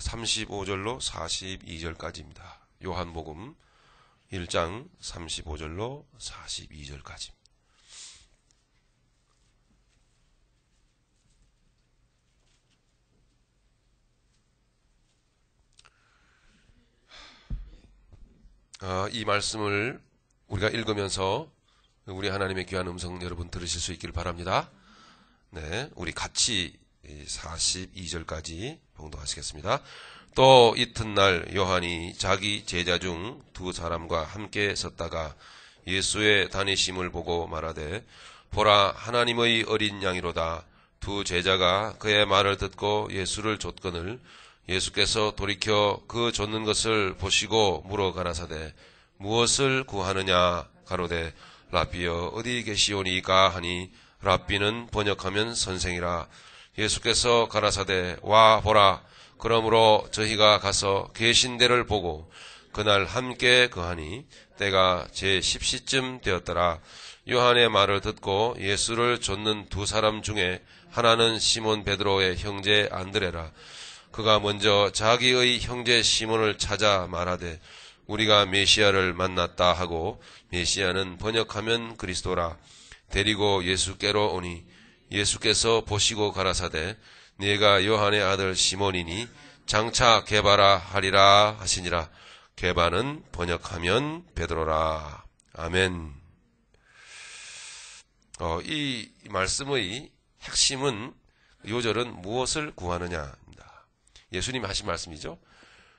35절로 42절까지입니다. 요한복음 1장 35절로 42절까지. 이 말씀을 우리가 읽으면서 우리 하나님의 귀한 음성 여러분 들으실 수 있기를 바랍니다. 네, 우리 같이 42절까지 봉독하시겠습니다. 또 이튿날 요한이 자기 제자 중 두 사람과 함께 섰다가 예수의 다니심을 보고 말하되 보라 하나님의 어린 양이로다. 두 제자가 그의 말을 듣고 예수를 좇거늘 예수께서 돌이켜 그 좇는 것을 보시고 물어 가라사대 무엇을 구하느냐 가로되 랍비여 어디 계시오니까 하니 랍비는 번역하면 선생이라. 예수께서 가라사대 와 보라. 그러므로 저희가 가서 계신 데를 보고 그날 함께 거하니 때가 제10시쯤 되었더라. 요한의 말을 듣고 예수를 좇는 두 사람 중에 하나는 시몬 베드로의 형제 안드레라. 그가 먼저 자기의 형제 시몬을 찾아 말하되 우리가 메시아를 만났다 하고 메시아는 번역하면 그리스도라. 데리고 예수께로 오니 예수께서 보시고 가라사대 네가 요한의 아들 시몬이니 장차 게바라 하리라 하시니라. 게바는 번역하면 베드로라. 아멘. 이 말씀의 핵심은 요절은 무엇을 구하느냐입니다. 예수님이 하신 말씀이죠.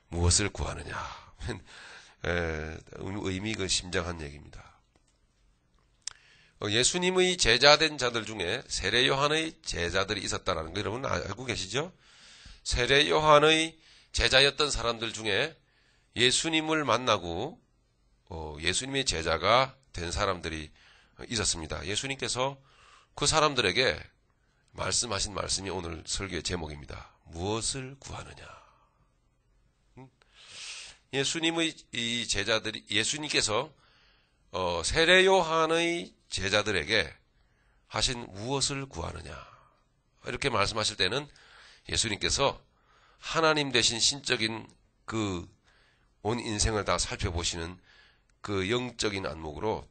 무엇을 구하느냐. 의미가 심장한 얘기입니다. 예수님의 제자된 자들 중에 세례 요한의 제자들이 있었다는 거 여러분 알고 계시죠? 세례 요한의 제자였던 사람들 중에 예수님을 만나고 예수님의 제자가 된 사람들이 있었습니다. 예수님께서 그 사람들에게 말씀하신 말씀이 오늘 설교의 제목입니다. 무엇을 구하느냐. 예수님의 이 제자들이 예수님께서 세례 요한의 제자들에게 하신 무엇을 구하느냐 이렇게 말씀하실 때는 예수님께서 하나님 되신 신적인 그 온 인생을 다 살펴보시는 그 영적인 안목으로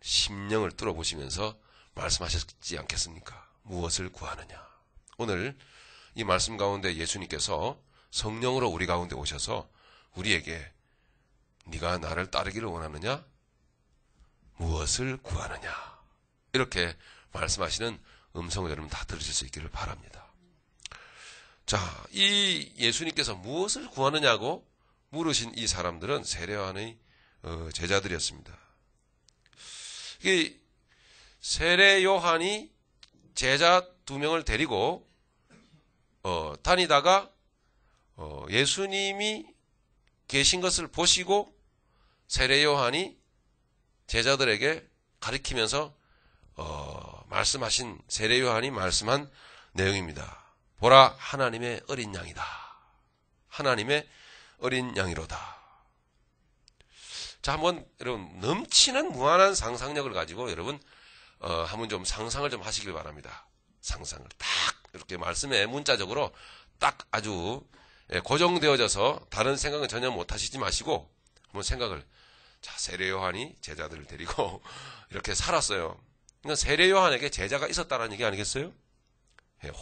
심령을 뚫어보시면서 말씀하셨지 않겠습니까? 무엇을 구하느냐. 오늘 이 말씀 가운데 예수님께서 성령으로 우리 가운데 오셔서 우리에게 네가 나를 따르기를 원하느냐? 무엇을 구하느냐? 이렇게 말씀하시는 음성을 여러분 다 들으실 수 있기를 바랍니다. 자, 이 예수님께서 무엇을 구하느냐고 물으신 이 사람들은 세례 요한의 제자들이었습니다. 세례 요한이 제자 두 명을 데리고 다니다가 예수님이 계신 것을 보시고 세례 요한이 제자들에게 가리키면서 말씀하신 세례 요한이 말씀한 내용입니다. 보라 하나님의 어린 양이다. 하나님의 어린 양이로다. 자, 한번 여러분 넘치는 무한한 상상력을 가지고 여러분 한번 좀 상상을 좀 하시길 바랍니다. 상상을 딱 이렇게 말씀에 문자적으로 딱 아주 고정되어져서 다른 생각은 전혀 못 하시지 마시고 한번 생각을. 자, 세례 요한이 제자들을 데리고 이렇게 살았어요. 그러니까 세례 요한에게 제자가 있었다는 얘기 아니겠어요?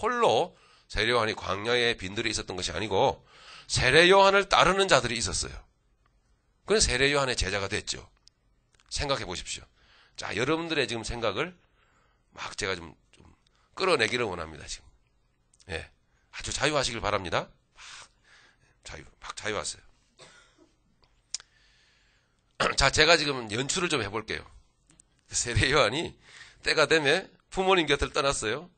홀로 세례 요한이 광야에 빈들에 있었던 것이 아니고 세례 요한을 따르는 자들이 있었어요. 그래서 세례 요한의 제자가 됐죠. 생각해 보십시오. 자, 여러분들의 지금 생각을 막 제가 좀 끌어내기를 원합니다. 지금. 예, 아주 자유하시길 바랍니다. 막 자유하세요. 자, 제가 지금 연출을 좀 해볼게요. 세례 요한이 때가 되면 부모님 곁을 떠났어요.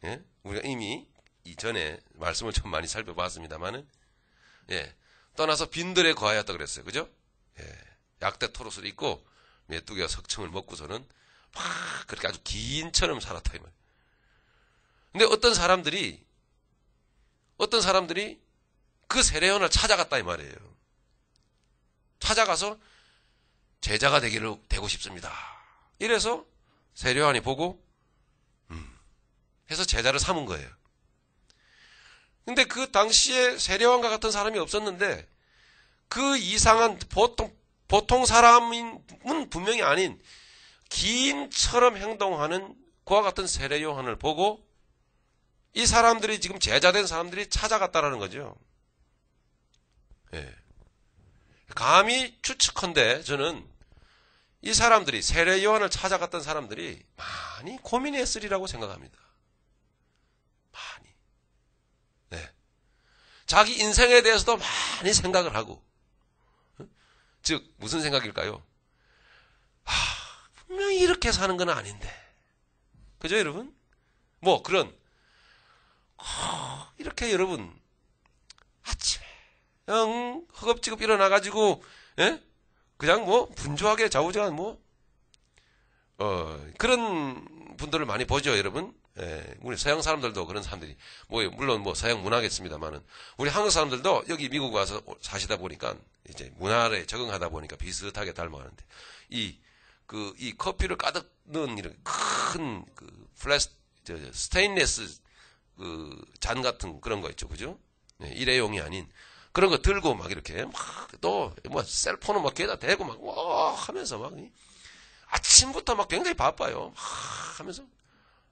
예? 우리가 이미 이전에 말씀을 좀 많이 살펴봤습니다만은, 예, 떠나서 빈들에 거하였다 그랬어요. 그죠? 예, 약대 토롯을 입고 메뚜기와 석청을 먹고서는 막 그렇게 아주 긴 처럼 살았다 이 말이에요. 근데 어떤 사람들이 그 세례 요한을 찾아갔다 이 말이에요. 찾아가서 제자가 되고 싶습니다. 이래서 세례 요한이 보고 해서 제자를 삼은 거예요. 근데 그 당시에 세례요한과 같은 사람이 없었는데 그 이상한 보통 사람은 분명히 아닌 기인처럼 행동하는 그와 같은 세례요한을 보고 이 사람들이 지금 제자된 사람들이 찾아갔다라는 거죠. 예. 감히 추측컨대 저는 이 사람들이 세례요한을 찾아갔던 사람들이 많이 고민했으리라고 생각합니다. 많이. 네. 자기 인생에 대해서도 많이 생각을 하고, 즉 무슨 생각일까요? 분명히 이렇게 사는 건 아닌데, 그죠 여러분? 뭐 그런 이렇게 여러분 아침에 그냥 허겁지겁 일어나가지고 그냥 뭐 분주하게 좌우지간 뭐 그런 분들을 많이 보죠 여러분. 우리 서양 사람들도 그런 사람들이 뭐 물론 뭐 서양 문화겠습니다만은 우리 한국 사람들도 여기 미국 와서 사시다 보니까 이제 문화에 적응하다 보니까 비슷하게 닮아가는데 이 커피를 가득 넣은 이런 큰 스테인리스 잔 같은 그런 거 있죠, 그죠? 일회용이 아닌 그런 거 들고 막 이렇게 막 또 뭐 셀폰을 막 귀에다 대고 막 와 하면서 막 아침부터 막 굉장히 바빠요. 막 하면서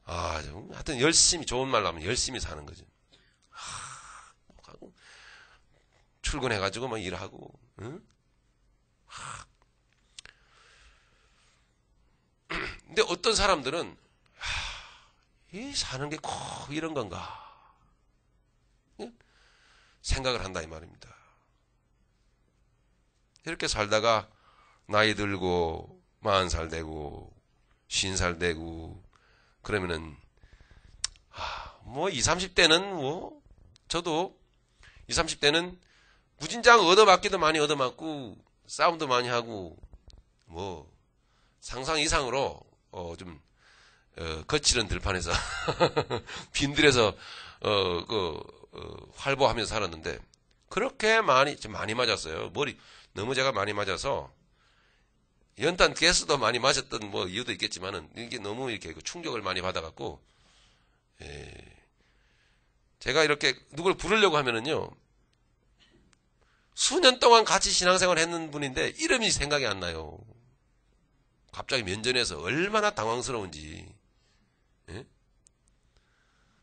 하여튼 열심히 좋은 말로 하면 열심히 사는 거죠. 출근해가지고 막 일하고, 응? 근데 어떤 사람들은 이 사는 게 꼭 이런 건가 생각을 한다 이 말입니다. 이렇게 살다가 나이 들고 40살 되고 50살 되고 그러면은 뭐 20, 30대는 뭐 저도 20, 30대는 무진장 얻어맞기도 많이 얻어맞고 싸움도 많이 하고 뭐 상상 이상으로 좀 거칠은 들판에서 빈들에서 활보하면서 살았는데 그렇게 많이 맞았어요. 머리 너무 제가 많이 맞아서 연탄 가스도 많이 맞았던 뭐 이유도 있겠지만은 이게 너무 이렇게 충격을 많이 받아갖고 제가 이렇게 누굴 부르려고 하면은요 수년 동안 같이 신앙생활 했는 분인데 이름이 생각이 안 나요. 갑자기 면전에서 얼마나 당황스러운지.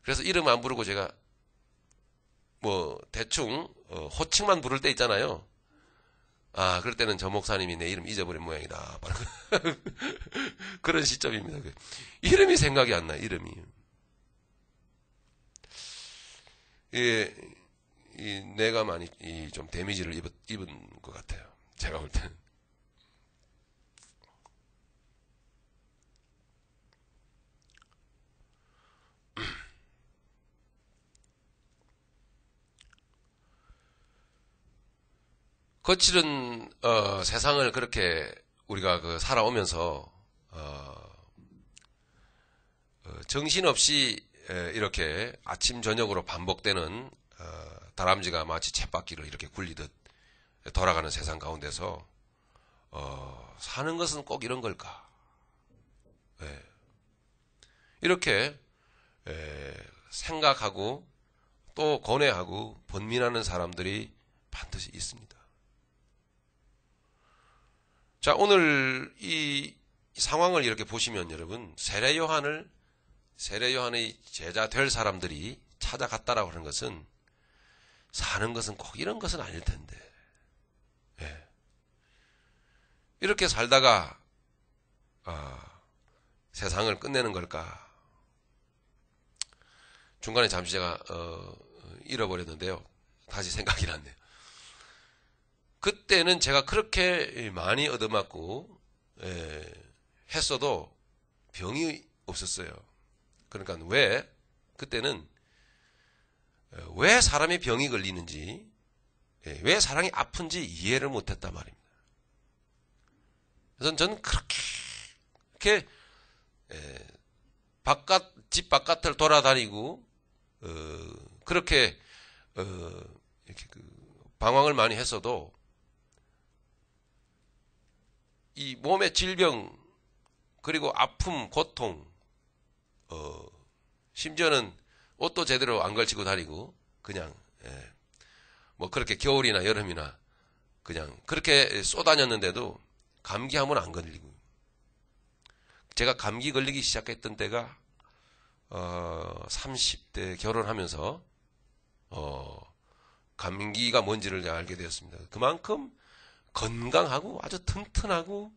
그래서 이름 안 부르고 제가 뭐 대충 호칭만 부를 때 있잖아요. 그럴 때는 저 목사님이 내 이름 잊어버린 모양이다. 그런 시점입니다. 이름이 생각이 안 나요. 이름이. 내가 많이 좀 데미지를 입은 것 같아요. 제가 볼 때는. 거칠은 세상을 그렇게 우리가 살아오면서 정신없이 이렇게 아침 저녁으로 반복되는 다람쥐가 마치 쳇바퀴를 이렇게 굴리듯 돌아가는 세상 가운데서 사는 것은 꼭 이런 걸까? 이렇게 생각하고 또 고뇌하고 번민하는 사람들이 반드시 있습니다. 자, 오늘 이 상황을 이렇게 보시면 여러분 세례요한의 제자 될 사람들이 찾아갔다라고 하는 것은 사는 것은 꼭 이런 것은 아닐 텐데 이렇게 살다가 세상을 끝내는 걸까? 중간에 잠시 제가 잃어버렸는데요. 다시 생각이 났네요. 그때는 제가 그렇게 많이 얻어맞고 했어도 병이 없었어요. 그러니까 그때는 왜 사람이 병이 걸리는지 왜 사람이 아픈지 이해를 못했단 말입니다. 그래서 저는 그렇게 집 바깥을 돌아다니고 그렇게 이렇게 방황을 많이 했어도 이 몸의 질병 그리고 아픔, 고통 심지어는 옷도 제대로 안 걸치고 다니고 그냥 뭐 그렇게 겨울이나 여름이나 그냥 그렇게 쏘다녔는데도 감기 하면 안 걸리고, 제가 감기 걸리기 시작했던 때가 30대 결혼하면서 감기가 뭔지를 알게 되었습니다. 그만큼 건강하고 아주 튼튼하고,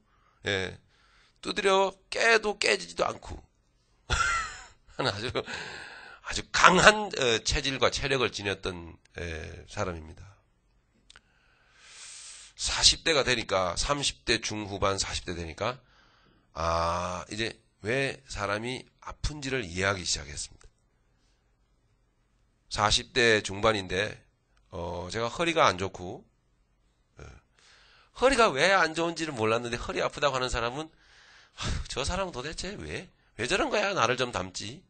두드려 깨도 깨지지도 않고 아주 강한 체질과 체력을 지녔던 사람입니다. 40대가 되니까, 30대 중후반 40대 되니까 이제 왜 사람이 아픈지를 이해하기 시작했습니다. 40대 중반인데 제가 허리가 안 좋고, 허리가 왜 안 좋은지를 몰랐는데 허리 아프다고 하는 사람은 저 사람은 도대체 왜 저런 거야, 나를 좀 닮지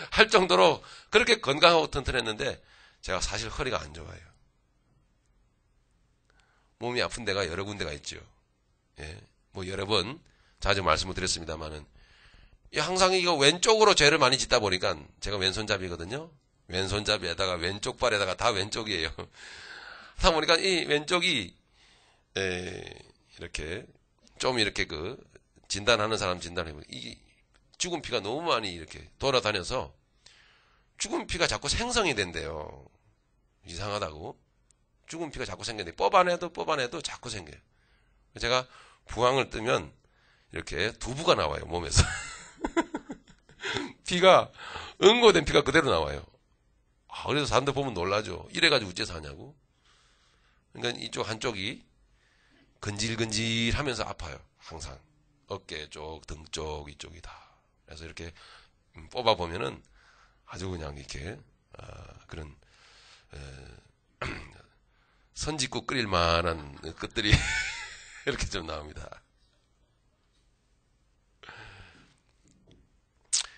할 정도로 그렇게 건강하고 튼튼했는데, 제가 사실 허리가 안 좋아요. 몸이 아픈 데가 여러 군데가 있죠. 뭐 여러 번 자주 말씀을 드렸습니다만은, 항상 이거 왼쪽으로 죄를 많이 짓다 보니까, 제가 왼손잡이거든요. 왼손잡이에다가 왼쪽 발에다가 다 왼쪽이에요. 하다 보니까 이 왼쪽이 이렇게 좀 이렇게 진단하는 사람 진단해보면 이 죽은 피가 너무 많이 이렇게 돌아다녀서 죽은 피가 자꾸 생성이 된대요. 이상하다고. 죽은 피가 자꾸 생겼는데 뽑아내도 자꾸 생겨요. 제가 부항을 뜨면 이렇게 두부가 나와요, 몸에서. 피가, 응고된 피가 그대로 나와요. 그래서 사람들 보면 놀라죠. 이래가지고 어째서 하냐고. 그러니까 이쪽 한쪽이 근질근질 하면서 아파요. 항상. 어깨 쪽, 등 쪽, 이쪽이 다. 그래서 이렇게 뽑아보면은 아주 그냥 이렇게, 그런, 선짓국 끓일 만한 것들이 이렇게 좀 나옵니다.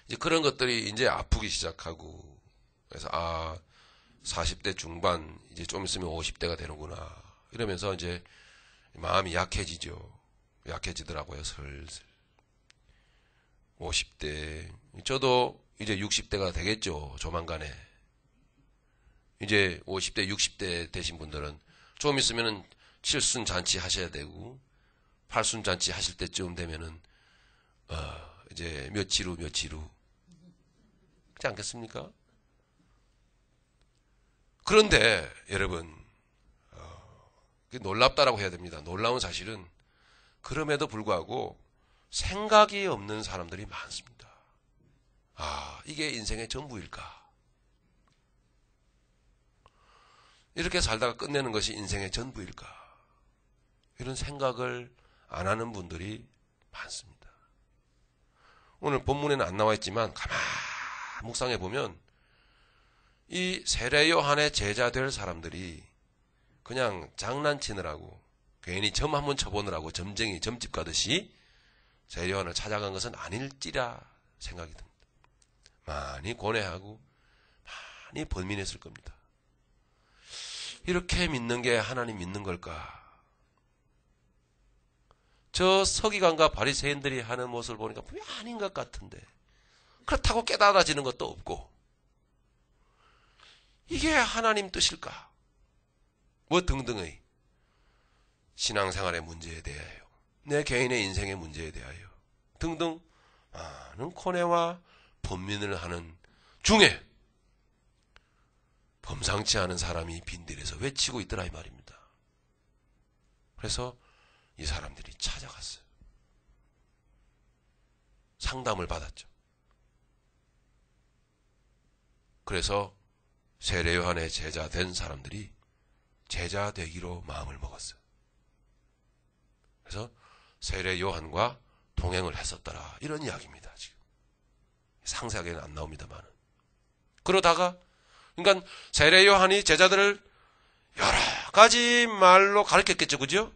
이제 그런 것들이 이제 아프기 시작하고, 그래서 40대 중반, 이제 좀 있으면 50대가 되는구나 이러면서 이제 마음이 약해지더라고요. 슬슬 50대, 저도 이제 60대가 되겠죠, 조만간에. 이제 50대 60대 되신 분들은 좀 있으면은 7순 잔치 하셔야 되고, 8순 잔치 하실 때쯤 되면은 이제 며칠 후 그렇지 않겠습니까? 그런데 여러분, 놀랍다라고 해야 됩니다. 놀라운 사실은, 그럼에도 불구하고 생각이 없는 사람들이 많습니다. 이게 인생의 전부일까? 이렇게 살다가 끝내는 것이 인생의 전부일까? 이런 생각을 안 하는 분들이 많습니다. 오늘 본문에는 안 나와 있지만 가만 묵상해 보면, 이 세례 요한의 제자 될 사람들이 그냥 장난치느라고, 괜히 점 한번 쳐보느라고 점집 가듯이 세례 요한을 찾아간 것은 아닐지라 생각이 듭니다. 많이 고뇌하고 많이 번민했을 겁니다. 이렇게 믿는 게 하나님 믿는 걸까? 저 서기관과 바리새인들이 하는 모습을 보니까 왜 아닌 것 같은데, 그렇다고 깨달아지는 것도 없고, 이게 하나님 뜻일까? 뭐 등등의 신앙생활의 문제에 대하여, 내 개인의 인생의 문제에 대하여 등등 많은 고뇌와 번민을 하는 중에 범상치 않은 사람이 빈들에서 외치고 있더라 이 말입니다. 그래서 이 사람들이 찾아갔어요. 상담을 받았죠. 그래서 세례 요한의 제자 된 사람들이 제자 되기로 마음을 먹었어요. 그래서 세례 요한과 동행을 했었더라, 이런 이야기입니다. 지금 상세하게는 안 나옵니다만. 그러다가, 그러니까 세례 요한이 제자들을 여러 가지 말로 가르쳤겠죠, 그죠?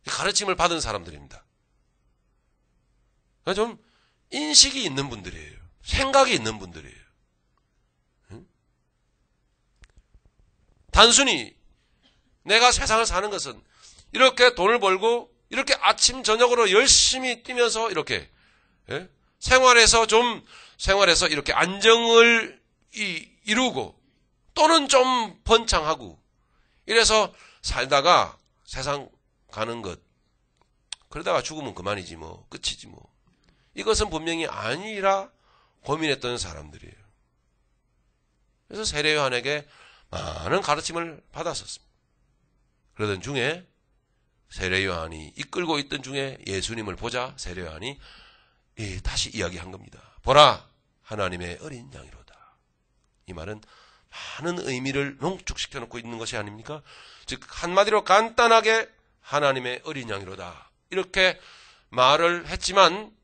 가르침을 받은 사람들입니다. 그러니까 좀 인식이 있는 분들이에요. 생각이 있는 분들이에요. 단순히 내가 세상을 사는 것은 이렇게 돈을 벌고, 이렇게 아침 저녁으로 열심히 뛰면서 이렇게 생활에서 이렇게 안정을 이루고 또는 좀 번창하고 이래서 살다가 세상 가는 것, 그러다가 죽으면 그만이지 뭐, 끝이지 뭐. 이것은 분명히 아니라 고민했던 사람들이에요. 그래서 세례 요한에게 많은 가르침을 받았었습니다. 그러던 중에 세례 요한이 이끌고 있던 중에 예수님을 보자 세례 요한이 다시 이야기한 겁니다. 보라, 하나님의 어린 양이로다. 이 말은 많은 의미를 농축시켜 놓고 있는 것이 아닙니까? 즉 한마디로 간단하게 하나님의 어린 양이로다 이렇게 말을 했지만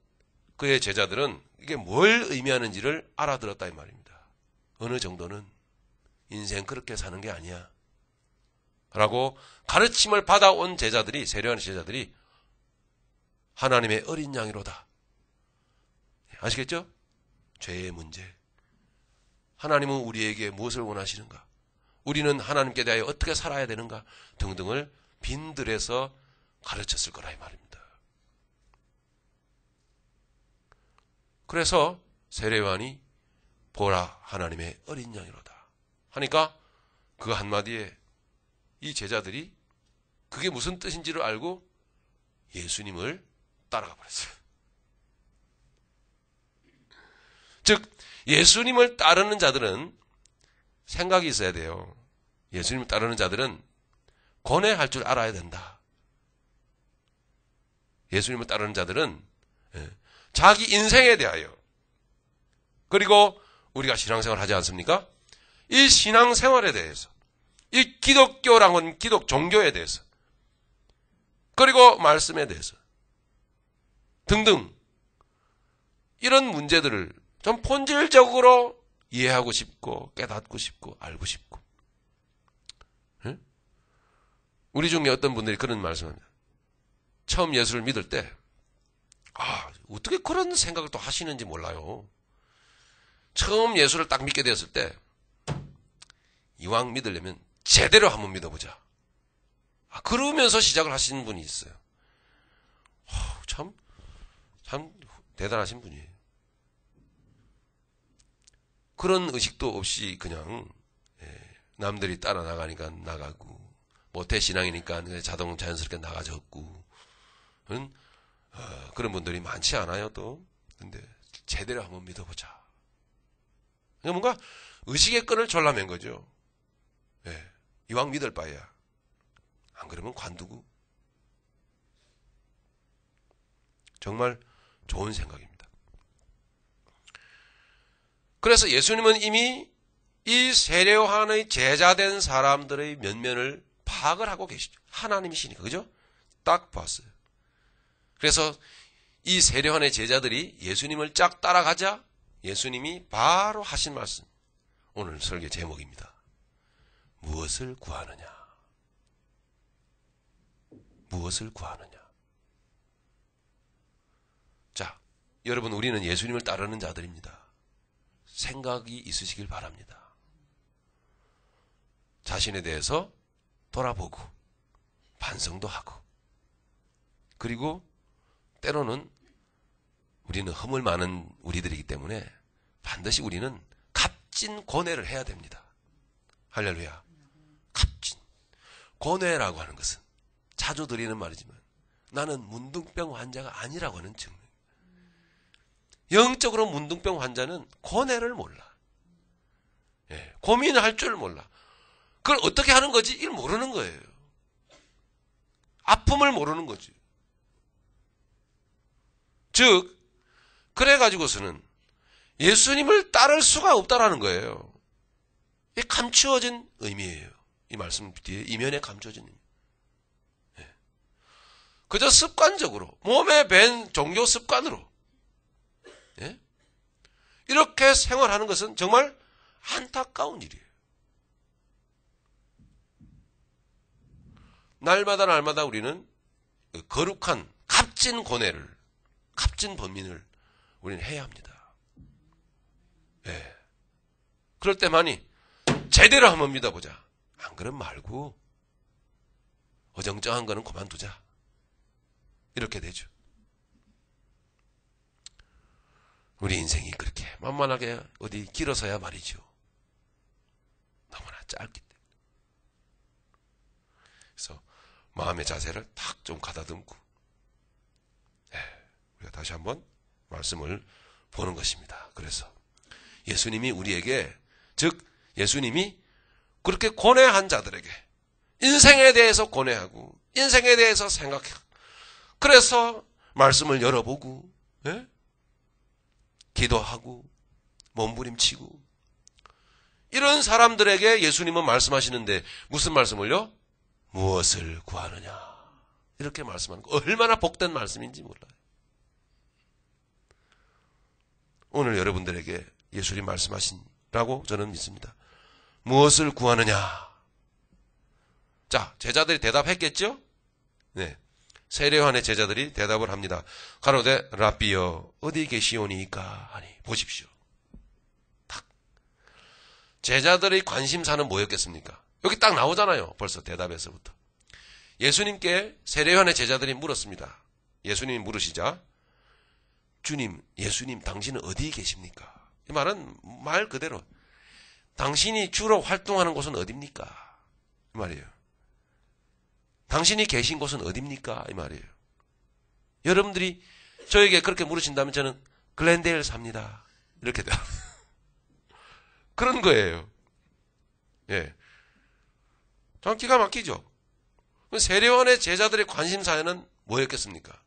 그의 제자들은 이게 뭘 의미하는지를 알아들었다 이 말입니다. 어느 정도는 인생 그렇게 사는 게 아니야 라고 가르침을 받아온 제자들이, 세례요한의 제자들이 하나님의 어린 양이로다. 아시겠죠? 죄의 문제. 하나님은 우리에게 무엇을 원하시는가? 우리는 하나님께 대하여 어떻게 살아야 되는가? 등등을 빈들에서 가르쳤을 거라 이 말입니다. 그래서 세례요한이 보라, 하나님의 어린 양이로다 하니까 그 한마디에 이 제자들이 그게 무슨 뜻인지를 알고 예수님을 따라가 버렸어요. 즉 예수님을 따르는 자들은 생각이 있어야 돼요. 예수님을 따르는 자들은 권해할 줄 알아야 된다. 예수님을 따르는 자들은 자기 인생에 대하여, 그리고 우리가 신앙생활을 하지 않습니까? 이 신앙생활에 대해서, 이 기독교라는 기독 종교에 대해서, 그리고 말씀에 대해서 등등 이런 문제들을 좀 본질적으로 이해하고 싶고 깨닫고 싶고 알고 싶고. 우리 중에 어떤 분들이 그런 말씀을 합니다. 처음 예수를 믿을 때 어떻게 그런 생각을 또 하시는지 몰라요. 처음 예수를 딱 믿게 되었을 때 이왕 믿으려면 제대로 한번 믿어보자. 그러면서 시작을 하시는 분이 있어요. 참 대단하신 분이에요. 그런 의식도 없이 그냥 남들이 따라 나가니까 나가고 모태신앙이니까 자동 자연스럽게 나가졌고 그런 분들이 많지 않아요 또. 근데 제대로 한번 믿어보자. 뭔가 의식의 끈을 졸라맨 거죠. 이왕 믿을 바에야. 안 그러면 관두고. 정말 좋은 생각입니다. 그래서 예수님은 이미 이 세례요한의 제자된 사람들의 면면을 파악을 하고 계시죠. 하나님이시니까. 그죠? 딱 봤어요. 그래서 이 세례요한의 제자들이 예수님을 쫙 따라가자 예수님이 바로 하신 말씀. 오늘 설교 제목입니다. 무엇을 구하느냐? 무엇을 구하느냐? 자, 여러분 우리는 예수님을 따르는 자들입니다. 생각이 있으시길 바랍니다. 자신에 대해서 돌아보고 반성도 하고, 그리고 때로는 우리는 허물 많은 우리들이기 때문에 반드시 우리는 값진 고뇌를 해야 됩니다. 할렐루야. 값진 고뇌라고 하는 것은 자주 드리는 말이지만 나는 문둥병 환자가 아니라고 하는 증명. 영적으로 문둥병 환자는 고뇌를 몰라. 고민을 할 줄 몰라. 그걸 어떻게 하는 거지? 이걸 모르는 거예요. 아픔을 모르는 거지. 즉, 그래가지고서는 예수님을 따를 수가 없다라는 거예요. 이 감추어진 의미예요. 이 말씀 뒤에 이면에 감추어진 의미. 그저 습관적으로, 몸에 밴 종교 습관으로 이렇게 생활하는 것은 정말 안타까운 일이에요. 날마다 우리는 거룩한 값진 고뇌를, 값진 범민을 우리는 해야 합니다. 그럴 때만이 제대로 한번 믿어보자. 안 그럼 말고 어정쩡한 거는 그만두자. 이렇게 되죠. 우리 인생이 그렇게 만만하게 어디 길어서야 말이죠. 너무나 짧기 때문에. 그래서 마음의 자세를 탁 좀 가다듬고, 우리가 다시 한번 말씀을 보는 것입니다. 그래서 예수님이 우리에게, 즉 예수님이 그렇게 고뇌한 자들에게 인생에 대해서 고뇌하고 인생에 대해서 생각해, 그래서 말씀을 열어보고 기도하고 몸부림치고 이런 사람들에게 예수님은 말씀하시는데 무슨 말씀을요? 무엇을 구하느냐, 이렇게 말씀하는 거 얼마나 복된 말씀인지 몰라요. 오늘 여러분들에게 예수님 말씀하신다고 저는 믿습니다. 무엇을 구하느냐. 자, 제자들이 대답했겠죠? 네. 세례요한의 제자들이 대답을 합니다. 가로되 랍비여 어디 계시오니이까 하니. 보십시오. 딱. 제자들의 관심사는 뭐였겠습니까? 여기 딱 나오잖아요. 벌써 대답에서부터. 예수님께 세례요한의 제자들이 물었습니다. 예수님이 물으시자, 주님, 예수님 당신은 어디 계십니까? 이 말은 말 그대로 당신이 주로 활동하는 곳은 어디입니까? 이 말이에요. 당신이 계신 곳은 어디입니까? 이 말이에요. 여러분들이 저에게 그렇게 물으신다면 저는 글렌데일 삽니다. 이렇게 돼요. 그런 거예요. 예. 참 기가 막히죠. 세례요한의 제자들의 관심사에는 뭐였겠습니까?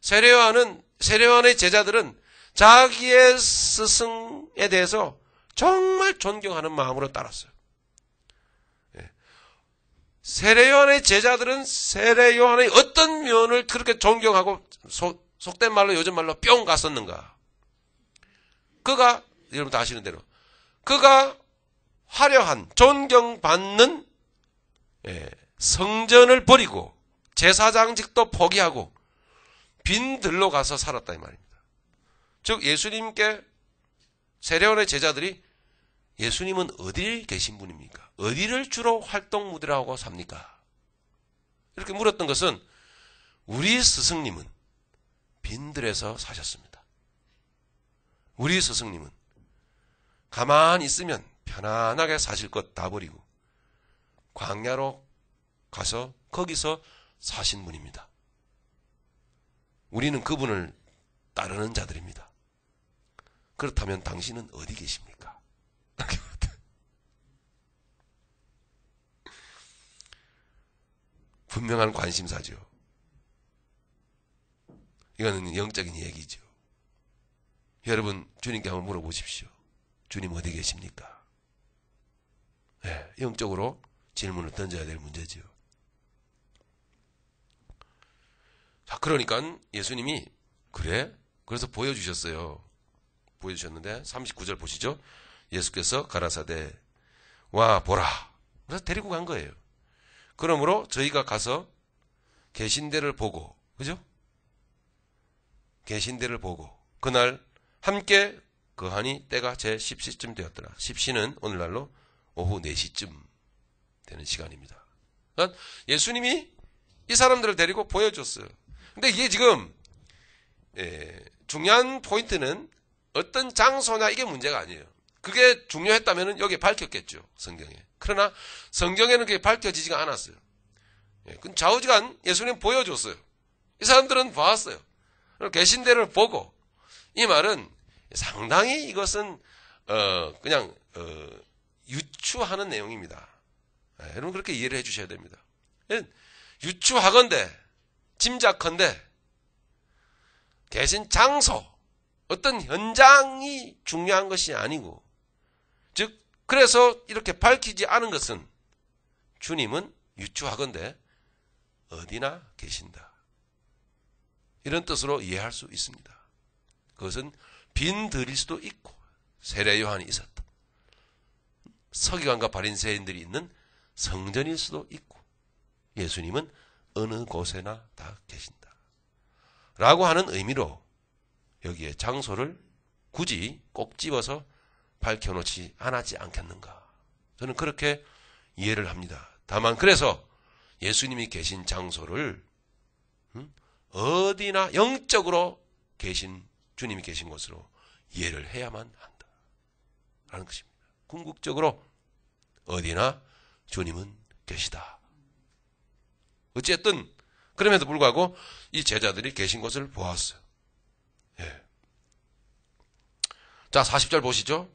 세례요한의 제자들은 자기의 스승에 대해서 정말 존경하는 마음으로 따랐어요. 세례요한의 제자들은 세례요한의 어떤 면을 그렇게 존경하고 속된 말로 요즘 말로 뿅 갔었는가? 그가, 여러분 다 아시는 대로, 그가 화려한 존경받는 성전을 버리고 제사장직도 포기하고 빈들로 가서 살았다 이 말입니다. 즉 예수님께 세례요한의 제자들이 예수님은 어디 계신 분입니까? 어디를 주로 활동 무대로 하고 삽니까? 이렇게 물었던 것은 우리 스승님은 빈들에서 사셨습니다. 우리 스승님은 가만히 있으면 편안하게 사실 것 다 버리고 광야로 가서 거기서 사신 분입니다. 우리는 그분을 따르는 자들입니다. 그렇다면 당신은 어디 계십니까? 분명한 관심사죠. 이거는 영적인 얘기죠. 여러분 주님께 한번 물어보십시오. 주님 어디 계십니까? 네, 영적으로 질문을 던져야 될 문제죠. 자, 그러니까 예수님이 그래? 그래서 보여주셨어요. 보여주셨는데 39절 보시죠. 예수께서 가라사대 와 보라. 그래서 데리고 간 거예요. 그러므로 저희가 가서 계신 데를 보고, 그죠? 계신 데를 보고 그날 함께 거하니 때가 제 10시쯤 되었더라. 10시는 오늘날로 오후 4시쯤 되는 시간입니다. 그러니까 예수님이 이 사람들을 데리고 보여줬어요. 근데 이게 지금 중요한 포인트는 어떤 장소냐 이게 문제가 아니에요. 그게 중요했다면 여기에 밝혔겠죠. 성경에. 그러나 성경에는 그게 밝혀지지가 않았어요. 좌우지간 예수님 보여줬어요. 이 사람들은 봤어요. 계신 데를 보고. 이 말은 상당히 이것은 그냥 유추하는 내용입니다. 여러분 그렇게 이해를 해주셔야 됩니다. 유추하건대 짐작컨대 계신 장소 어떤 현장이 중요한 것이 아니고, 즉 그래서 이렇게 밝히지 않은 것은 주님은 유추하건대 어디나 계신다, 이런 뜻으로 이해할 수 있습니다. 그것은 빈들일 수도 있고 세례 요한이 있었다, 서기관과 바리새인들이 있는 성전일 수도 있고, 예수님은 어느 곳에나 다 계신다 라고 하는 의미로 여기에 장소를 굳이 꼭 집어서 밝혀놓지 않았지 않겠는가, 저는 그렇게 이해를 합니다. 다만 그래서 예수님이 계신 장소를 어디나 영적으로 계신 주님이 계신 곳으로 이해를 해야만 한다 라는 것입니다. 궁극적으로 어디나 주님은 계시다. 어쨌든 그럼에도 불구하고 이 제자들이 계신 곳을 보았어요. 예. 자, 40절 보시죠.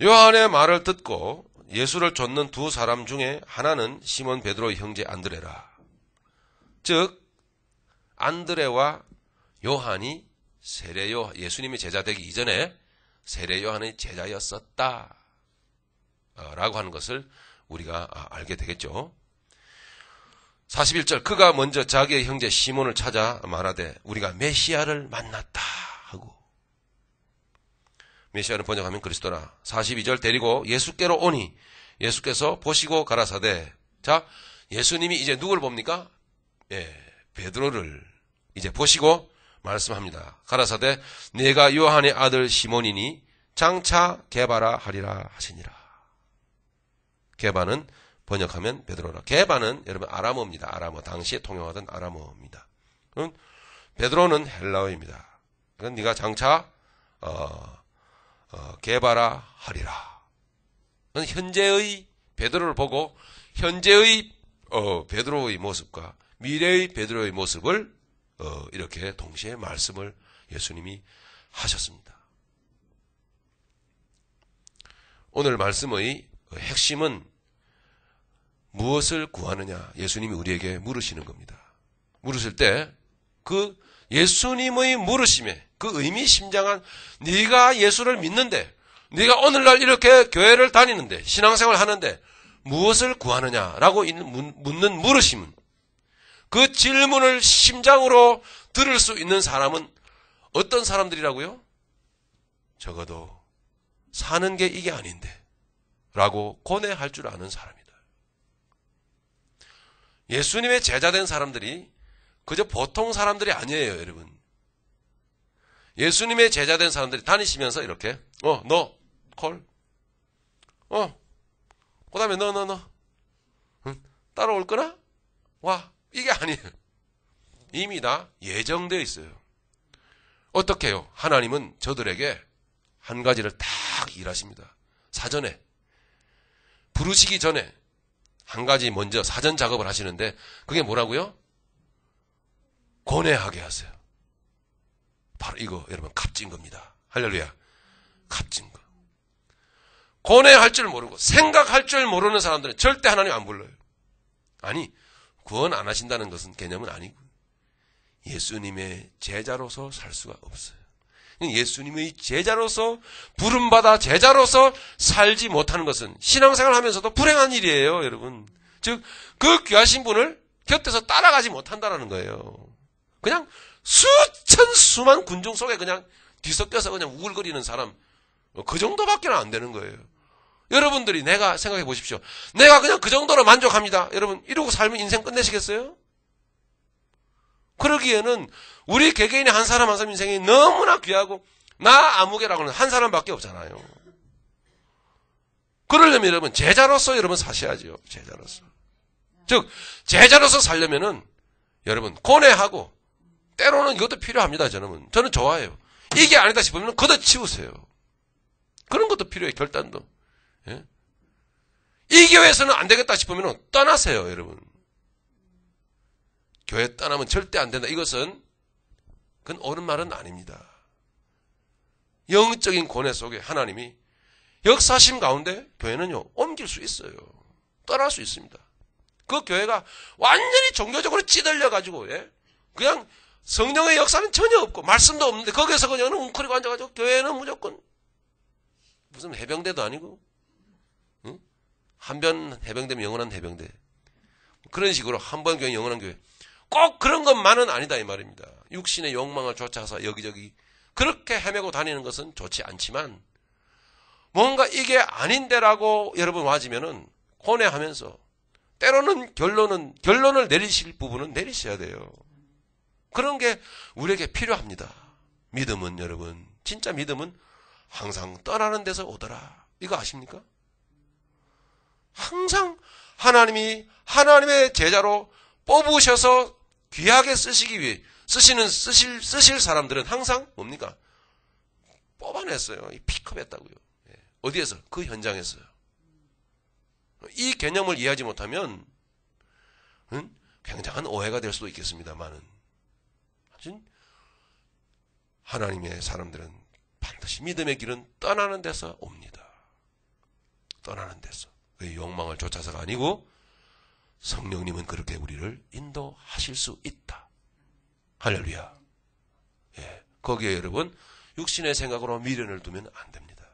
요한의 말을 듣고 예수를 쫓는 두 사람 중에 하나는 시몬 베드로의 형제 안드레라. 즉 안드레와 요한이 예수님이 제자 되기 이전에 세례 요한의 제자였었다 라고 하는 것을 우리가 알게 되겠죠. 41절 그가 먼저 자기의 형제 시몬을 찾아 말하되 우리가 메시아를 만났다 하고, 메시아는 번역하면 그리스도라. 42절 데리고 예수께로 오니 예수께서 보시고 가라사대. 자, 예수님이 이제 누구를 봅니까? 베드로를 이제 보시고 말씀합니다. 가라사대 네가 요한의 아들 시몬이니 장차 게바라 하리라 하시니라. 게바는 번역하면 베드로라. 게바는 여러분 아람어입니다. 아람어. 당시에 통용하던 아람어입니다. 베드로는 헬라어입니다. 그건 네가 장차 게바라 하리라. 현재의 베드로를 보고 현재의 베드로의 모습과 미래의 베드로의 모습을 이렇게 동시에 말씀을 예수님이 하셨습니다. 오늘 말씀의 핵심은 무엇을 구하느냐? 예수님이 우리에게 물으시는 겁니다. 물으실 때 그 예수님의 물으심에 그 의미심장한 네가 예수를 믿는데, 네가 오늘날 이렇게 교회를 다니는데, 신앙생활을 하는데 무엇을 구하느냐라고 묻는 물으심은, 그 질문을 심장으로 들을 수 있는 사람은 어떤 사람들이라고요? 적어도 사는 게 이게 아닌데 라고 고뇌할 줄 아는 사람이다. 예수님의 제자된 사람들이 그저 보통 사람들이 아니에요, 여러분. 예수님의 제자된 사람들이 다니시면서 이렇게 너 콜, 그 다음에 너 응? 따라올 거나? 와, 이게 아니에요. 이미 다 예정되어 있어요. 어떻게 해요? 하나님은 저들에게 한 가지를 딱 일하십니다. 사전에 부르시기 전에 한 가지 먼저 사전 작업을 하시는데, 그게 뭐라고요? 고뇌하게 하세요. 바로 이거 여러분 값진 겁니다. 할렐루야. 값진 거. 고뇌할 줄 모르고 생각할 줄 모르는 사람들은 절대 하나님 안 불러요. 아니, 구원 안 하신다는 것은 개념은 아니고 예수님의 제자로서 살 수가 없어요. 예수님의 제자로서 부름받아 제자로서 살지 못하는 것은 신앙생활 하면서도 불행한 일이에요, 여러분. 즉, 그 귀하신 분을 곁에서 따라가지 못한다는 거예요. 그냥 수만 군중 속에 그냥 뒤섞여서 그냥 우글거리는 사람, 그 정도밖에 안 되는 거예요. 여러분들이 내가 생각해 보십시오. 내가 그냥 그 정도로 만족합니다. 여러분, 이러고 살면 인생 끝내시겠어요? 그러기에는 우리 개개인의 한 사람 한 사람 인생이 너무나 귀하고, 나 아무개라고는 한 사람밖에 없잖아요. 그러려면 여러분 제자로서 여러분 사셔야죠. 제자로서. 즉 제자로서 살려면은 여러분 고뇌하고, 때로는 이것도 필요합니다. 저는 좋아해요. 이게 아니다 싶으면 걷어치우세요. 그런 것도 필요해요. 결단도. 예? 이 교회에서는 안 되겠다 싶으면 떠나세요, 여러분. 교회 떠나면 절대 안 된다. 이것은 그건 옳은 말은 아닙니다. 영적인 고뇌 속에 하나님이 역사심 가운데 교회는요 옮길 수 있어요. 떠날 수 있습니다. 그 교회가 완전히 종교적으로 찌들려 가지고 그냥 성령의 역사는 전혀 없고 말씀도 없는데 거기서 그냥 웅크리고 앉아가지고 교회는 무조건 무슨 해병대도 아니고, 응? 한번 해병대면 영원한 해병대, 그런 식으로 한 번 교회 영원한 교회, 꼭 그런 것만은 아니다 이 말입니다. 육신의 욕망을 쫓아서 여기저기 그렇게 헤매고 다니는 것은 좋지 않지만, 뭔가 이게 아닌데라고 여러분 와지면은 고뇌하면서 때로는 결론을 내리실 부분은 내리셔야 돼요. 그런 게 우리에게 필요합니다. 믿음은 여러분, 진짜 믿음은 항상 떠나는 데서 오더라. 이거 아십니까? 항상 하나님이 하나님의 제자로 뽑으셔서 귀하게 쓰시기 위해 쓰실 사람들은 항상 뭡니까? 뽑아냈어요. 픽업했다고요. 어디에서? 그 현장에서요. 이 개념을 이해하지 못하면 굉장한 오해가 될 수도 있겠습니다만은 하나님의 사람들은 반드시 믿음의 길은 떠나는 데서 옵니다. 떠나는 데서. 그 욕망을 쫓아서가 아니고 성령님은 그렇게 우리를 인도하실 수 있다. 할렐루야. 거기에 여러분 육신의 생각으로 미련을 두면 안 됩니다.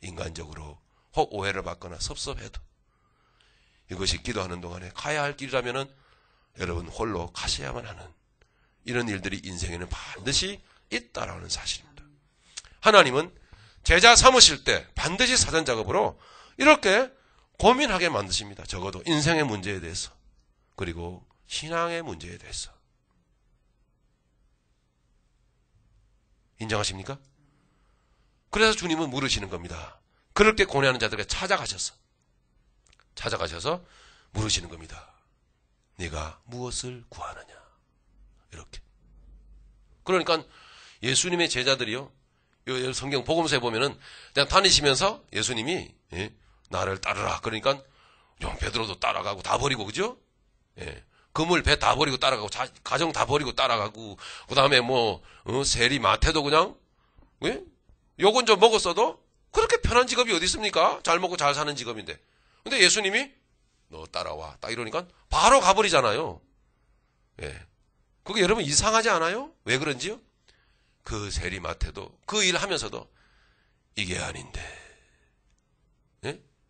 인간적으로 혹 오해를 받거나 섭섭해도 이것이 기도하는 동안에 가야 할 길이라면은 여러분 홀로 가셔야만 하는 이런 일들이 인생에는 반드시 있다라는 사실입니다. 하나님은 제자 삼으실 때 반드시 사전 작업으로 이렇게 고민하게 만드십니다. 적어도 인생의 문제에 대해서 그리고 신앙의 문제에 대해서. 인정하십니까? 그래서 주님은 물으시는 겁니다. 그렇게 고뇌하는 자들에게 찾아가셔서 물으시는 겁니다. 네가 무엇을 구하느냐? 이렇게. 그러니까 예수님의 제자들이요. 성경 복음서에 보면은 그냥 다니시면서 예수님이 나를 따르라. 그러니까 베드로도 따라가고 다 버리고 그죠? 그물 배 다 버리고 따라가고 가정 다 버리고 따라가고 그다음에 세리 마태도 그냥 요건 좀 먹었어도 그렇게 편한 직업이 어디 있습니까? 잘 먹고 잘 사는 직업인데. 근데 예수님이 너 따라와. 딱 이러니까 바로 가버리잖아요. 그게 여러분 이상하지 않아요? 왜 그런지요? 그 세리마태도 그 일 하면서도 이게 아닌데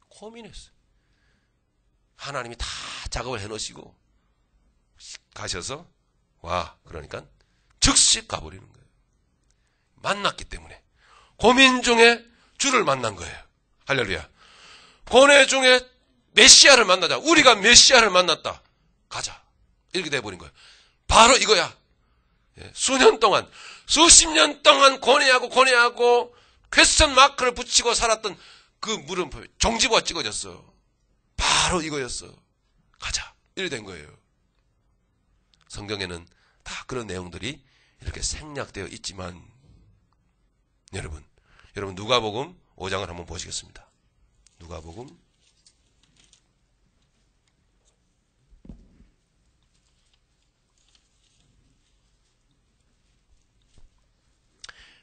고민했어요. 하나님이 다 작업을 해놓으시고 가셔서 와 그러니까 즉시 가버리는 거예요. 만났기 때문에 고민 중에 주를 만난 거예요. 할렐루야. 고뇌 중에 메시아를 만나자. 우리가 메시아를 만났다. 가자. 이렇게 돼버린 거예요. 바로 이거야. 수년 동안 수십 년 동안 고뇌하고 퀘스천 마크를 붙이고 살았던 그 물음표 종지부가 찍어졌어. 바로 이거였어. 가자. 이렇게 된 거예요. 성경에는 다 그런 내용들이 이렇게 생략되어 있지만 여러분 누가복음 5장을 한번 보시겠습니다. 누가복음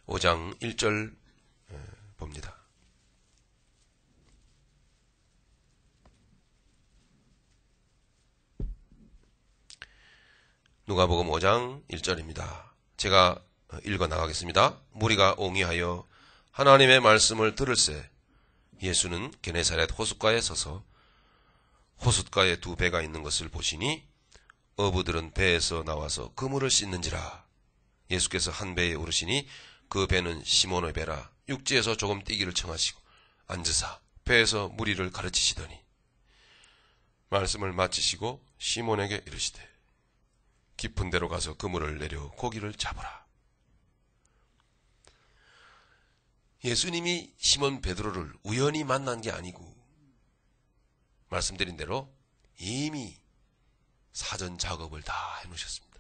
5장 1절 봅니다. 누가복음 5장 1절입니다. 제가 읽어 나가겠습니다. 무리가 옹이하여 하나님의 말씀을 들을새 예수는 게네사렛 호숫가에 서서 호숫가에 두 배가 있는 것을 보시니 어부들은 배에서 나와서 그물을 씻는지라. 예수께서 한 배에 오르시니 그 배는 시몬의 배라. 육지에서 조금 뛰기를 청하시고 앉으사 배에서 무리를 가르치시더니 말씀을 마치시고 시몬에게 이르시되 깊은 데로 가서 그물을 내려 고기를 잡으라. 예수님이 시몬 베드로를 우연히 만난 게 아니고 말씀드린 대로 이미 사전 작업을 다 해놓으셨습니다.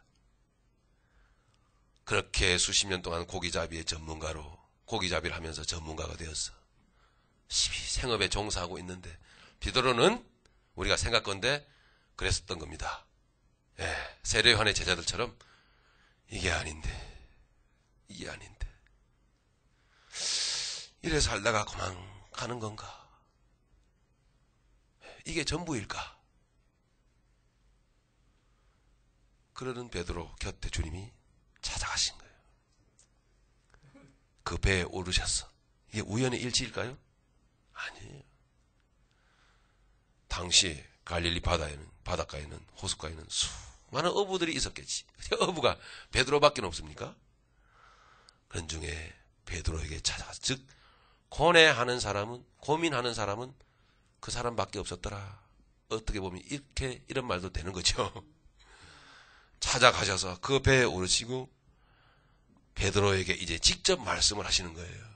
그렇게 수십 년 동안 고기잡이의 전문가로 고기잡이를 하면서 전문가가 되었어. 생업에 종사하고 있는데 베드로는 우리가 생각건데 그랬었던 겁니다. 세례 요한의 제자들처럼 이게 아닌데 이래 살다가 그만 가는 건가? 이게 전부일까? 그러는 베드로 곁에 주님이 찾아가신 거예요. 그 배에 오르셨어. 이게 우연의 일치일까요? 아니에요. 당시 갈릴리 바닷가에는 호숫가에는 수많은 어부들이 있었겠지. 어부가 베드로밖에 없습니까? 그런 중에 베드로에게 찾아가서 즉 고뇌하는 사람은 고민하는 사람은 그 사람밖에 없었더라. 어떻게 보면 이런 말도 되는 거죠. 찾아가셔서 그 배에 오르시고 베드로에게 이제 직접 말씀을 하시는 거예요.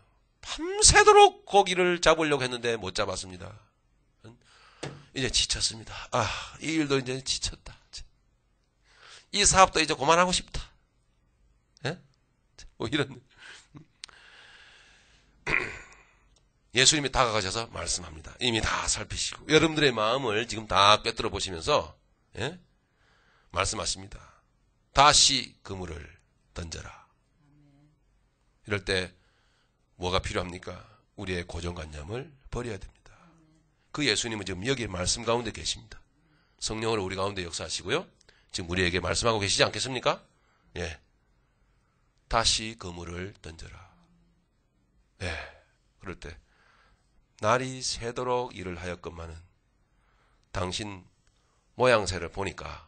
밤새도록 고기를 잡으려고 했는데 못 잡았습니다. 이제 지쳤습니다. 이 일도 이제 지쳤다. 이 사업도 이제 그만하고 싶다. 이런. 예수님이 다가가셔서 말씀합니다. 이미 다 살피시고 여러분들의 마음을 지금 다 꿰뚫어 보시면서 말씀하십니다. 다시 그물을 던져라. 이럴 때 뭐가 필요합니까? 우리의 고정관념을 버려야 됩니다. 그 예수님은 지금 여기 말씀 가운데 계십니다. 성령으로 우리 가운데 역사하시고요. 지금 우리에게 말씀하고 계시지 않겠습니까? 예. 다시 그물을 던져라. 예. 그럴 때 날이 새도록 일을 하였건만은 당신 모양새를 보니까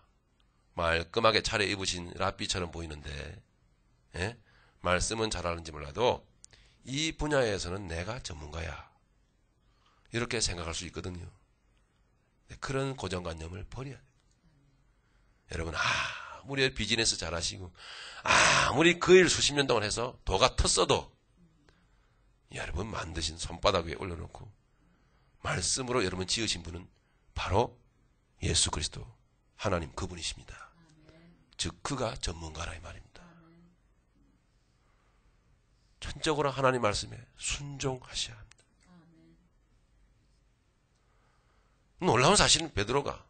말끔하게 차려입으신 랍비처럼 보이는데 말씀은 잘하는지 몰라도 이 분야에서는 내가 전문가야. 이렇게 생각할 수 있거든요. 그런 고정관념을 버려야 돼요. 여러분 아무리 비즈니스 잘하시고 아무리 그 일 수십 년 동안 해서 도가 텄어도 여러분 만드신 손바닥 위에 올려놓고 말씀으로 여러분 지으신 분은 바로 예수 그리스도 하나님 그분이십니다. 즉 그가 전문가라 이 말입니다. 전적으로 하나님 말씀에 순종하셔야 합니다. 놀라운 사실은 베드로가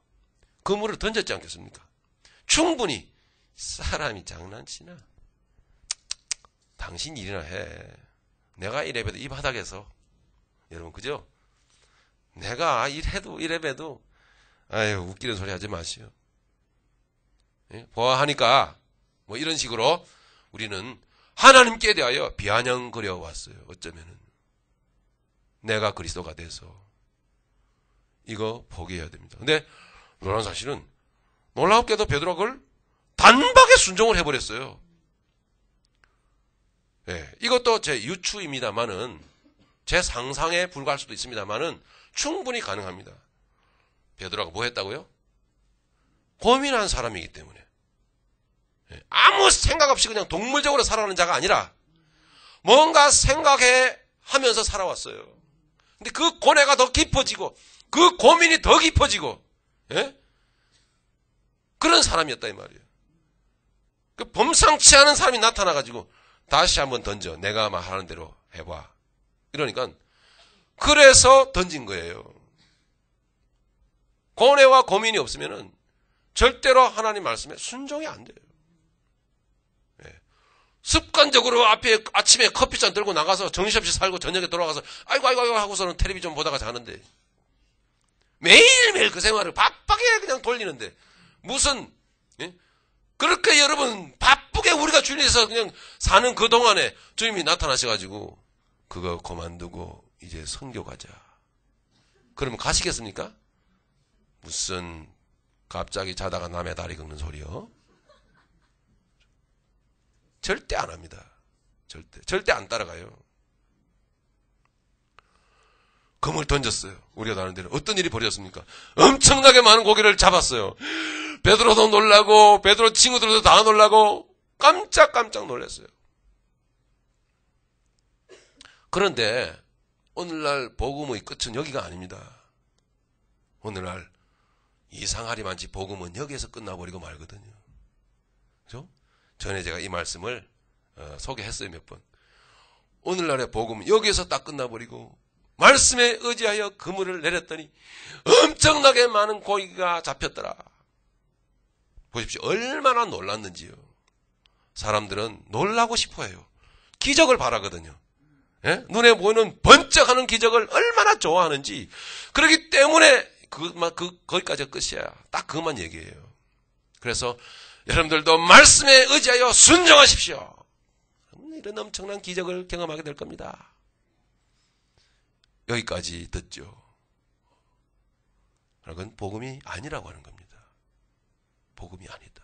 그물을 던졌지 않겠습니까? 충분히 사람이 장난치나? 당신 일이나 해. 내가 이래봬도 이 바닥에서 여러분 그죠? 내가 이래봬도 아유 웃기는 소리 하지 마시오. 보아하니까 뭐 이런 식으로 우리는 하나님께 대하여 비아냥거려 왔어요. 어쩌면은 내가 그리스도가 돼서 이거 포기해야 됩니다. 근데 놀라운 사실은 놀랍게도 베드로가 그걸 단박에 순종을 해버렸어요. 예, 이것도 제 유추입니다만은 제 상상에 불과할 수도 있습니다만은 충분히 가능합니다. 베드로가 뭐 했다고요? 고민한 사람이기 때문에 아무 생각 없이 그냥 동물적으로 살아가는 자가 아니라 뭔가 생각해 하면서 살아왔어요. 근데 그 고뇌가 더 깊어지고 그 고민이 더 깊어지고 그런 사람이었다 이 말이에요. 그 범상치 않은 사람이 나타나가지고 다시 한번 던져. 내가 막 하는 대로 해봐. 이러니까 그래서 던진 거예요. 고뇌와 고민이 없으면은 절대로 하나님 말씀에 순종이 안 돼요. 습관적으로 아침에 커피잔 들고 나가서 정신없이 살고 저녁에 돌아가서 아이고 하고서는 텔레비전 보다가 자는데 매일매일 그 생활을 바쁘게 그냥 돌리는데 무슨 그렇게 여러분 바쁘게 우리가 주님에서 그냥 사는 그 동안에 주님이 나타나셔가지고 그거 그만두고 이제 선교 가자. 그러면 가시겠습니까? 무슨 갑자기 자다가 남의 다리 긁는 소리요? 절대 안 합니다. 절대 안 따라가요. 금을 던졌어요. 우리가 다른 데는 어떤 일이 벌어졌습니까? 엄청나게 많은 고기를 잡았어요. 베드로도 놀라고 베드로 친구들도 다 놀라고 깜짝 놀랐어요. 그런데 오늘날 복음의 끝은 여기가 아닙니다. 오늘날 이상하리만치 복음은 여기에서 끝나버리고 말거든요. 그렇죠? 전에 제가 이 말씀을 소개했어요 몇 번. 오늘날의 복음은 여기에서 딱 끝나버리고 말씀에 의지하여 그물을 내렸더니 엄청나게 많은 고기가 잡혔더라. 보십시오. 얼마나 놀랐는지요. 사람들은 놀라고 싶어해요. 기적을 바라거든요. 눈에 보이는 번쩍하는 기적을 얼마나 좋아하는지. 그렇기 때문에 거기까지가 끝이야. 딱 그것만 얘기해요. 그래서 여러분들도 말씀에 의지하여 순종하십시오. 이런 엄청난 기적을 경험하게 될 겁니다. 여기까지 듣죠. 그건 복음이 아니라고 하는 겁니다. 복음이 아니다.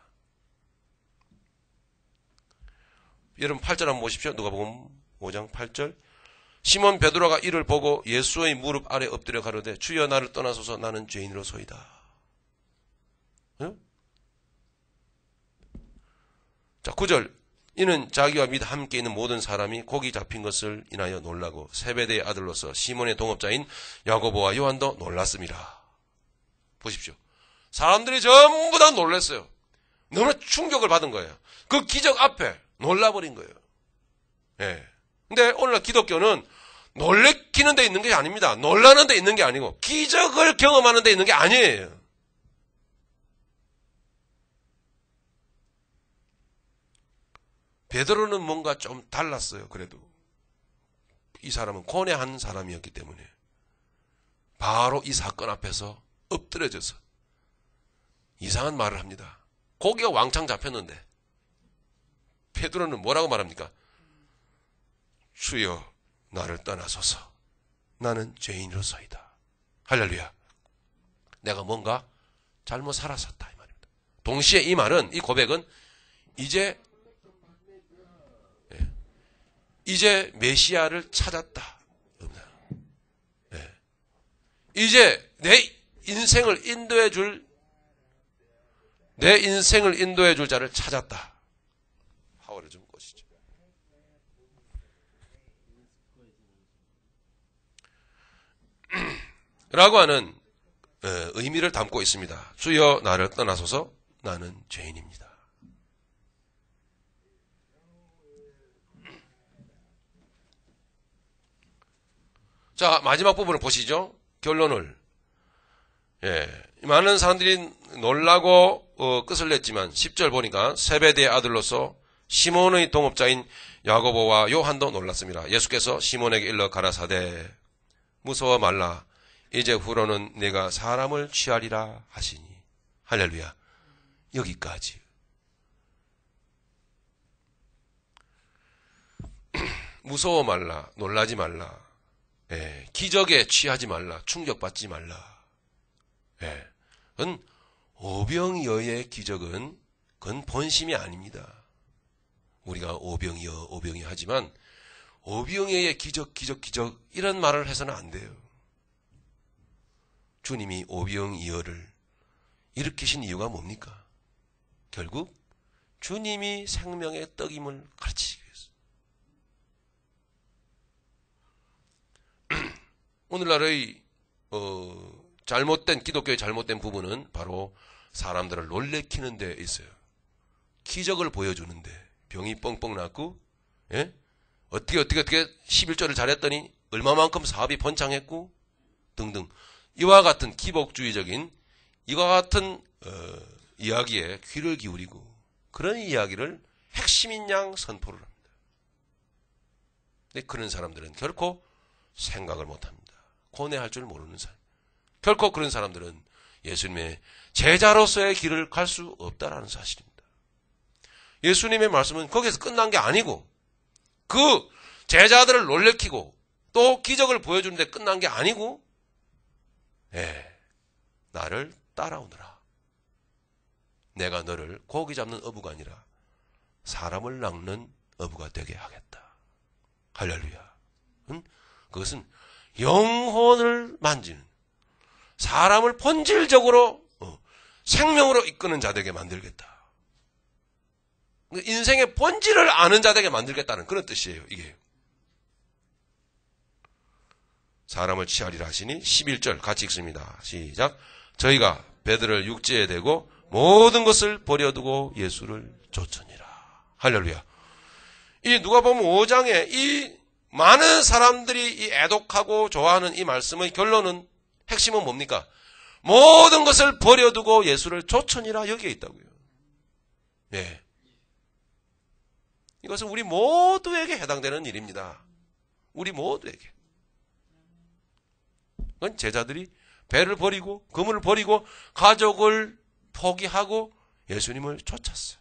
여러분 8절 한번 보십시오. 누가복음 5장 8절. 시몬 베드로가 이를 보고 예수의 무릎 아래 엎드려 가로되 주여 나를 떠나소서 나는 죄인으로소이다. 응? 자 9절. 이는 자기와 및 함께 있는 모든 사람이 고기 잡힌 것을 인하여 놀라고 세베대의 아들로서 시몬의 동업자인 야고보와 요한도 놀랐습니다. 보십시오. 사람들이 전부 다 놀랐어요. 너무나 충격을 받은 거예요. 그 기적 앞에 놀라버린 거예요. 예. 근데 오늘날 기독교는 놀래키는 데 있는 게 아닙니다. 놀라는 데 있는 게 아니고 기적을 경험하는 데 있는 게 아니에요. 베드로는 뭔가 좀 달랐어요. 그래도 이 사람은 고뇌한 사람이었기 때문에 바로 이 사건 앞에서 엎드려져서 이상한 말을 합니다. 고기가 왕창 잡혔는데 베드로는 뭐라고 말합니까? 주여 나를 떠나소서 나는 죄인으로서이다. 할렐루야. 내가 뭔가 잘못 살았었다 이 말입니다. 동시에 이 말은, 이 고백은 이제 메시아를 찾았다. 이제 내 인생을 인도해 줄 자를 찾았다. 하월에 좀 꼬시죠. 라고 하는 의미를 담고 있습니다. 주여 나를 떠나소서 나는 죄인입니다. 자, 마지막 부분을 보시죠. 결론을. 많은 사람들이 놀라고 끝을 냈지만 10절 보니까 세베대의 아들로서 시몬의 동업자인 야고보와 요한도 놀랐습니다. 예수께서 시몬에게 일러 가라사대 무서워 말라 이제 후로는 내가 사람을 취하리라 하시니. 할렐루야. 여기까지. 무서워 말라, 놀라지 말라, 기적에 취하지 말라, 충격받지 말라. 그건 오병이어의 기적은 그건 본심이 아닙니다. 우리가 오병이어 하지만 오병이어의 기적 이런 말을 해서는 안 돼요. 주님이 오병이어를 일으키신 이유가 뭡니까? 결국 주님이 생명의 떡임을 가르치기 위해서. 오늘날의 기독교의 잘못된 부분은 바로 사람들을 놀래키는 데 있어요. 기적을 보여주는데 병이 뻥뻥 났고, 어떻게 11조를 잘했더니 얼마만큼 사업이 번창했고 등등. 이와 같은 기복주의적인 이와 같은 이야기에 귀를 기울이고 그런 이야기를 핵심인 양 선포를 합니다. 근데 그런 사람들은 결코 생각을 못합니다. 고뇌할 줄 모르는 사람. 결코 그런 사람들은 예수님의 제자로서의 길을 갈 수 없다라는 사실입니다. 예수님의 말씀은 거기서 끝난 게 아니고 그 제자들을 놀래키고 또 기적을 보여주는데 끝난 게 아니고 나를 따라오너라. 내가 너를 고기 잡는 어부가 아니라 사람을 낚는 어부가 되게 하겠다. 할렐루야. 그것은 영혼을 만지는 사람을 본질적으로 생명으로 이끄는 자 되게 만들겠다. 인생의 본질을 아는 자 되게 만들겠다는 그런 뜻이에요. 이게 사람을 취하리라 하시니 11절 같이 읽습니다. 시작. 저희가 배들을 육지에 대고 모든 것을 버려두고 예수를 쫓으니라. 할렐루야. 이 누가복음 5장에 이 많은 사람들이 이 애독하고 좋아하는 이 말씀의 결론은, 핵심은 뭡니까? 모든 것을 버려두고 예수를 쫓으니라. 여기에 있다고요. 이것은 우리 모두에게 해당되는 일입니다. 우리 모두에게. 그건 제자들이 배를 버리고 그물을 버리고 가족을 포기하고 예수님을 쫓았어요.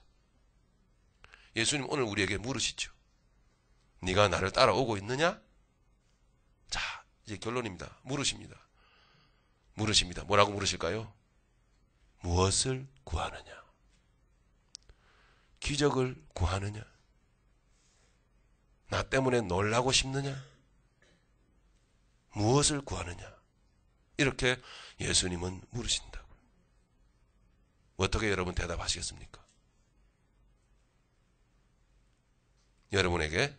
예수님 오늘 우리에게 물으시죠. 네가 나를 따라오고 있느냐? 자, 이제 결론입니다. 물으십니다. 뭐라고 물으실까요? 무엇을 구하느냐? 기적을 구하느냐? 나 때문에 놀라고 싶느냐? 무엇을 구하느냐? 이렇게 예수님은 물으신다고요. 어떻게 여러분 대답하시겠습니까? 여러분에게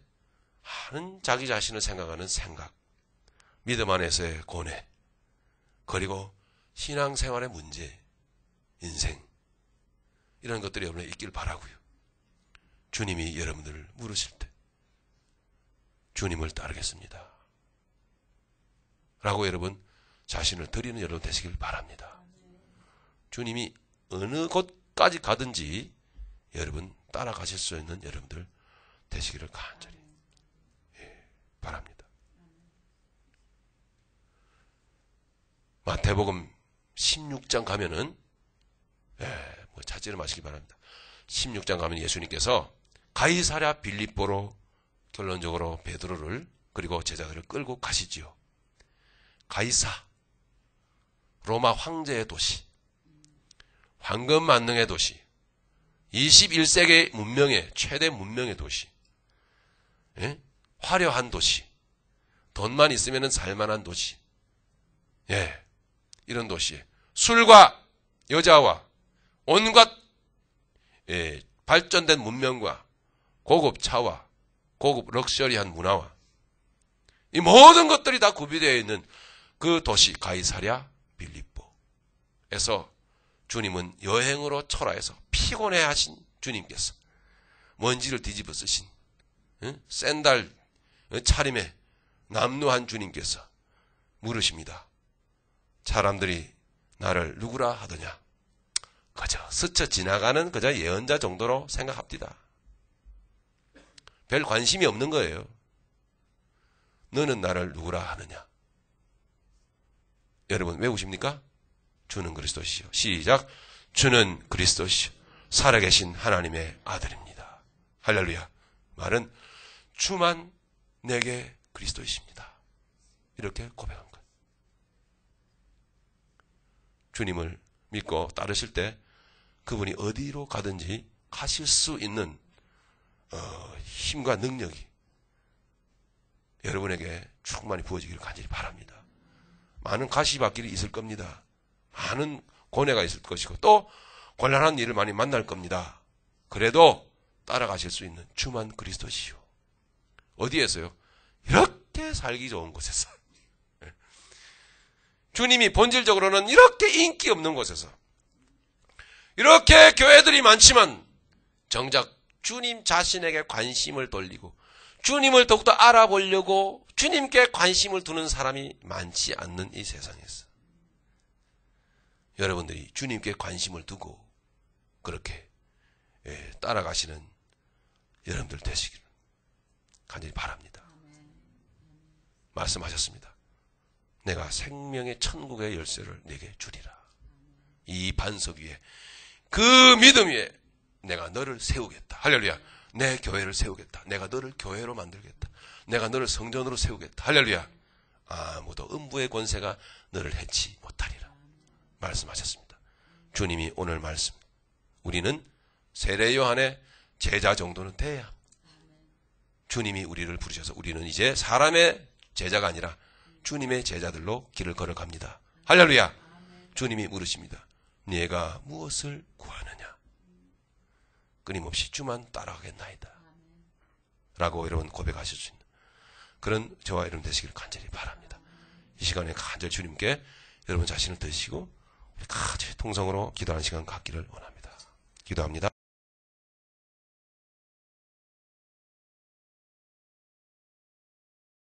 하는 자기 자신을 생각하는 생각, 믿음 안에서의 고뇌, 그리고 신앙생활의 문제, 인생, 이런 것들이 여러분에 있길 바라고요. 주님이 여러분들을 물으실 때 주님을 따르겠습니다. 라고 여러분 자신을 드리는 여러분 되시길 바랍니다. 주님이 어느 곳까지 가든지 여러분 따라가실 수 있는 여러분들 되시기를 간절히 바랍니다. 마태복음 16장 가면은 찾지를 마시기 바랍니다. 16장 가면 예수님께서 가이사랴 빌립보로 결론적으로 베드로를 그리고 제자들을 끌고 가시지요. 가이사, 로마 황제의 도시, 황금 만능의 도시, 21세기 문명의 최대 문명의 도시, 화려한 도시, 돈만 있으면 살만한 도시, 이런 도시에 술과 여자와 온갖 발전된 문명과 고급 차와 고급 럭셔리한 문화와 이 모든 것들이 다 구비되어 있는 그 도시 가이사랴 빌립보에서 주님은 여행으로 초라해서 피곤해하신 주님께서 먼지를 뒤집어 쓰신 샌달 차림에 남루한 주님께서 물으십니다. 사람들이 나를 누구라 하더냐? 그저 스쳐 지나가는 그저 예언자 정도로 생각합니다. 별 관심이 없는 거예요. 너는 나를 누구라 하느냐? 여러분 외우십니까? 주는 그리스도시요. 시작. 주는 그리스도시요. 살아계신 하나님의 아들입니다. 할렐루야. 말은 주만 내게 그리스도이십니다. 이렇게 고백한 거예요. 주님을 믿고 따르실 때 그분이 어디로 가든지 가실 수 있는 힘과 능력이 여러분에게 충만히 부어지기를 간절히 바랍니다. 많은 가시밭길이 있을 겁니다. 많은 고뇌가 있을 것이고 또 곤란한 일을 많이 만날 겁니다. 그래도 따라가실 수 있는 주만 그리스도시요. 어디에서요? 이렇게 살기 좋은 곳에서. 주님이 본질적으로는 이렇게 인기 없는 곳에서 이렇게 교회들이 많지만 정작 주님 자신에게 관심을 돌리고 주님을 더욱더 알아보려고 주님께 관심을 두는 사람이 많지 않는 이 세상에서 여러분들이 주님께 관심을 두고 그렇게 따라가시는 여러분들 되시기를 간절히 바랍니다. 말씀하셨습니다. 내가 생명의 천국의 열쇠를 내게 주리라. 이 반석 위에 그 믿음 위에 내가 너를 세우겠다. 할렐루야. 내 교회를 세우겠다. 내가 너를 교회로 만들겠다. 내가 너를 성전으로 세우겠다. 할렐루야. 아무도 음부의 권세가 너를 해치 못하리라. 말씀하셨습니다. 주님이 오늘 말씀 우리는 세례 요한의 제자 정도는 돼야 주님이 우리를 부르셔서 우리는 이제 사람의 제자가 아니라 주님의 제자들로 길을 걸어갑니다. 할렐루야. 주님이 물으십니다. 네가 무엇을 구하느냐? 끊임없이 주만 따라가겠나이다. 라고 여러분 고백하실 수 있는 그런 저와 여러분 되시기를 간절히 바랍니다. 이 시간에 간절히 주님께 여러분 자신을 드시고 같이 통성으로 기도하는 시간 갖기를 원합니다. 기도합니다.